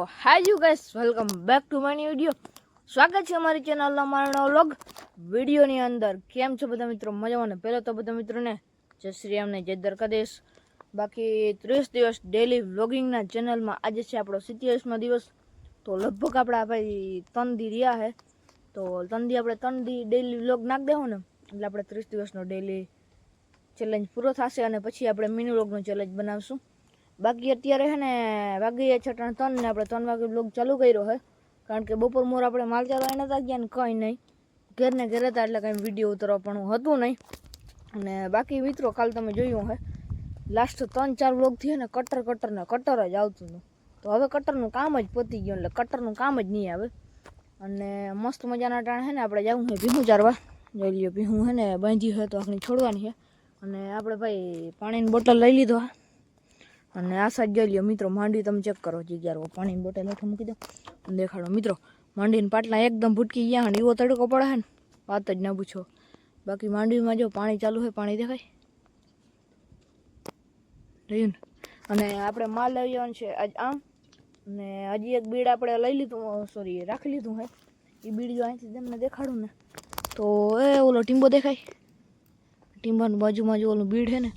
Hi you guys, welcome back to my new video. સ્વાગત છે અમારી ચેનલના મારો વ્લોગ વિડીયોની અંદર. કેમ છો બધા મિત્રો? મજામાં ને? પહેલાં તો બધા મિત્રોને જય શ્રી રામ ને જય દ્વારકાધીશ. બાકી 30 દિવસ ડેલી વ્લોગિંગના ચેનલમાં આજે છે આપણો 47મો દિવસ. તો લગભગ આપણા ભાઈ 3 દી રહ્યા છે. તો 3 દી આપણે 3 દી ડેલી વ્લોગ નાખી દેવું ને એટલે આપણે 30 દિવસનો ડેલી ચેલેન્જ પૂરો થશે અને પછી આપણે મિની વ્લોગનો ચેલેન્જ બનાવશું. બાકી અત્યારે છે ને વાગી છે 3 ને આપણે 3 વાગે બ્લોગ ચાલુ કર્યો છે, કારણ કે બપોર મોર આપણે માલ ચાલવા નતા ગયા ને કંઈ નહીં, ઘેરને ઘેર હતા એટલે કંઈ વિડીયો ઉતરવા પણ હતું નહીં. અને બાકી મિત્રો કાલ તમે જોયું હે લાસ્ટ 3-4 બ્લોગથી ને કટર જ આવતું હતું. તો હવે કટરનું કામ જ પતી ગયું એટલે કટરનું કામ જ નહીં આવે. અને મસ્ત મજાના ટાણે છે ને આપણે જવું છે ભીહું ચારવા. જોઈ લ્યો ભીહું છે ને બાંધી હોય તો આખણી છોડવાની છે. અને આપણે ભાઈ પાણીની બોટલ લઈ લીધો. અને આ સાઈડ જોઈ લ્યો મિત્રો, માંડવી તમે ચેક કરો. જગ્યાઓ પાણીની બોટલ હેઠળ મૂકી દો અને દેખાડો મિત્રો. માંડવીના પાટલા એકદમ ભૂટકી ગયા અને એવો તડકો પડે છે ને વાત જ ના પૂછો. બાકી માંડવીમાં જો પાણી ચાલુ હોય, પાણી દેખાય રહ્યું ને. અને આપણે માલ લઈ જવાનું છે આજ આમ. અને હજી એક બીડ આપણે લઈ લીધું, સોરી રાખી લીધું હે. એ બીડ જો અહીંથી તમને દેખાડું ને તો એ ઓલો ટીંબો દેખાય, ટીંબાની બાજુમાં જો ઓલું બીડ છે ને,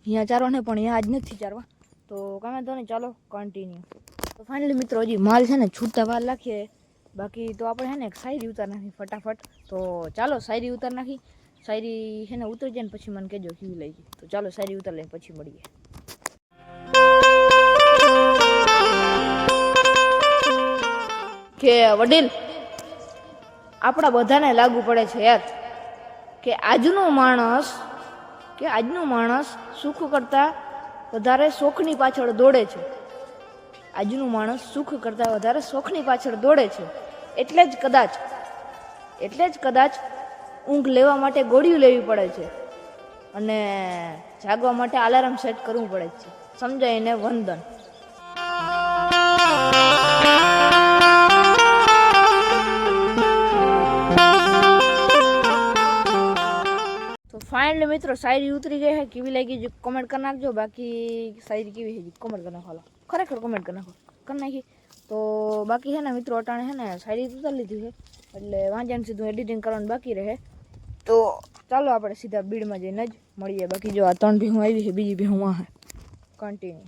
અહીંયા ચારવા ને પણ અહીંયા આજ નથી ચારવા. તો કામે તો ને ચાલો કન્ટિન્યુ. તો ફાઇનલી મિત્રો હજી માલ છે ને છૂટતા વાર રાખીએ. બાકી તો આપણે છે ને એક શાયરી ઉતાર નાખી ફટાફટ. તો ચાલો શાયરી ઉતાર નાખી. શાયરી છે ને ઉતરી જાય ને પછી મને કહેજો કેવી લઈ ગઈ. તો ચાલો શાયરી ઉતાર લઈને પછી મળીએ. કે વડીલ, આપણા બધાને લાગુ પડે છે યાદ કે આજનું માણસ સુખ કરતાં વધારે શોખની પાછળ દોડે છે. આજનું માણસ સુખ કરતાં વધારે શોખની પાછળ દોડે છે. એટલે જ કદાચ ઊંઘ લેવા માટે ગોળીઓ લેવી પડે છે અને જાગવા માટે અલાર્મ સેટ કરવું પડે છે. સમજાઈને વંદન. ફાઇનલી મિત્રો શાયરી ઉતરી ગઈ છે. કેવી લાગી જો કમેન્ટ કરી નાખજો. બાકી શાયરી કેવી છે કમેન્ટ કરી નાખો, ખરેખર કમેન્ટ કરી નાખો. કરી નાખી તો બાકી છે ને મિત્રો અટાણે છે ને શાયરી ઉતારી લીધી છે એટલે વાંચન સીધું એડિટિંગ કરવાનું બાકી રહે. તો ચાલો આપણે સીધા બીડમાં જઈને જ મળીએ. બાકી જો આ 3 ભીહું આવી છે, બીજી ભીહું આ છે. કન્ટિન્યુ.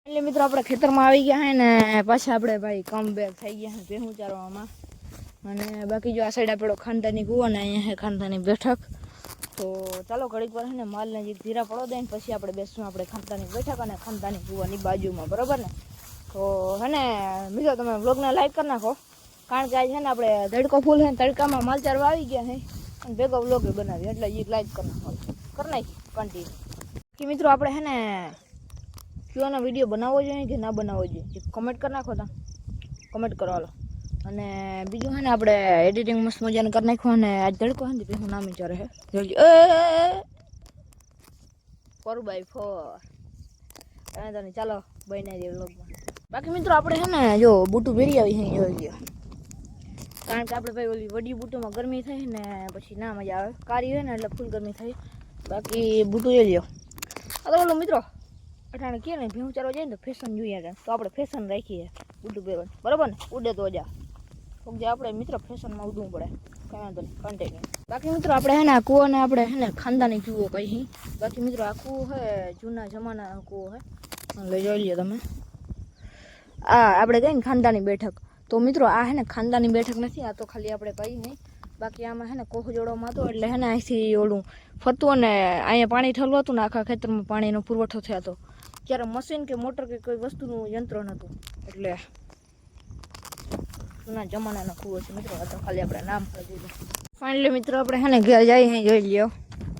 એટલે મિત્રો આપણે ખેતરમાં આવી ગયા છે ને પાછા આપણે ભાઈ કમ બેક થઈ ગયા છે ભીહું ચારવામાં. અને બાકી જો આ સાઈડ આપણો ખાનદાની કૂવો ને અહીંયા છે ખાનદાની બેઠક. તો ચાલો ઘડીક વાર છે ને માલને જે ધીરા પડો દે ને પછી આપણે બેસશું આપણે ખાનદાની બેઠક અને ખાનદાની કૂવાની બાજુમાં, બરાબર ને. તો હે ને મિત્રો તમે વ્લોગને લાઈક કરી નાખો, કારણ કે આજે છે ને આપણે તડકો ફૂલ છે ને તડકામાં માલ ચારવા આવી ગયા છે અને ભેગો વ્લોગ બનાવી એટલે એ લાઈક કરી નાખો. કરી નાખી કન્ટિન્યુ. કે મિત્રો આપણે છે ને કયોનો વિડીયો બનાવવો જોઈએ કે ના બનાવવો જોઈએ કમેન્ટ કરી નાખો. તા કમેન્ટ કરો હાલો. અને બીજું છે ને આપણે એડિટિંગ મસ્ત મજાને કરી નાખ્યું. અને આજ તડકો છે ને ભીહું નામી ચરે છે. 4x4 ચાલો બનાવી દઈએ વ્લોગમાં. બાકી મિત્રો આપણે છે ને જો બૂટું પહેરી આવી છે જોઈ લ્યો, કારણ કે આપણે ભાઈ ઓલી વડી બૂટોમાં ગરમી થાય ને પછી ના મજા આવે. કારી હોય ને એટલે ફૂલ ગરમી થાય. બાકી બૂટું એ લ્યો. તો ઓલો મિત્રો અટાણે કહે ને ભીહું ચારવા જાય ને તો ફેશન જોઈએ જાય, તો આપણે ફેશન રાખીએ બૂટું પહેરવાનું, બરાબર ને. ઉડે તો જા તો જે આપણે મિત્રો ફેશનમાં ઉડવું પડે. કાંઈ વાંધો નહીં, કન્ટિન્યુ. બાકી મિત્રો આપણે છે ને આ કૂવાને આપણે છે ને ખાનદાની કૂવો કહી. બાકી મિત્રો આ કૂવો છે જૂના જમાનાનો કૂવો છે. લઈ જોઈ લ્યો તમે. આ આપણે કહીએ ને ખાનદાની બેઠક. તો મિત્રો આ છે ને ખાનદાની બેઠક નથી, આ તો ખાલી આપણે કહી નહીં. બાકી આમાં છે ને કોહ જોડવામાં હતો એટલે છે ને અહીંથી ઓલું ફરતું અને અહીંયા પાણી ઠલવું હતું ને આખા ખેતરમાં પાણીનો પુરવઠો થયો હતો. ત્યારે મશીન કે મોટર કે કોઈ વસ્તુનું યંત્ર નહોતું એટલે જૂના જમાનાનો કૂવો છે મિત્રો. આ તો ખાલી આપણે નામ કરી દીધું. ફાઇનલી મિત્રો આપણે છે ને ઘેર જઈએ જોઈ લ્યો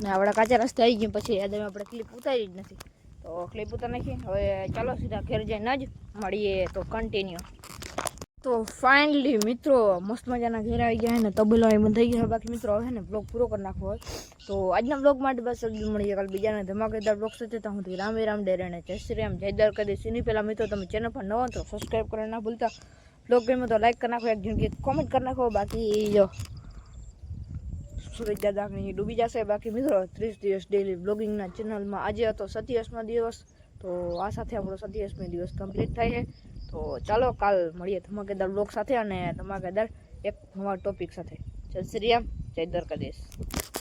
ને આપણા કાચા રસ્તે આવી ગયા પછી યાદ આપણે ક્લિપ ઉતારી જ નથી. તો ક્લિપ ઉતાર નાખીએ. હવે ચાલો સીધા ઘેર જઈને જ મળીએ. તો કન્ટિન્યુ. તો ફાઇનલી મિત્રો મસ્ત મજાના ઘેર આવી ગયા ને તબેલો એ બંધ થઈ ગયો. બાકી મિત્રો હવે ને બ્લોગ પૂરો કરી નાખવો હોય તો આજના બ્લોગ માટે બસ જલ્દી મળીએ કાલે બીજાને ધમાકેદાર બ્લોગ સાથે. તો હું રામ ડેરેને જય શ્રી રામ જય દ્વારકાધીશ. એની પહેલાં મિત્રો તમે ચેનલ પર નવો તો સબસ્ક્રાઈબ કરવા ના ભૂલતા. બ્લોગ ગમે તો લાઈક કરી નાખો, એક જણકી કોમેન્ટ કરી નાખો. બાકી જો સૂરજ દાદા ડૂબી જશે. બાકી મિત્રો 30 દિવસ ડેલી બ્લોગિંગના ચેનલમાં આજે હતો 27મો દિવસ. તો આ સાથે આપણો 27મી દિવસ કમ્પ્લીટ થાય છે. તો ચાલો કાલ મળીએ ધમાકેદાર બ્લોગ સાથે અને ધમાકેદાર એક નવા ટોપિક સાથે. જય શ્રી રામ, જય દ્વારકાધીશ.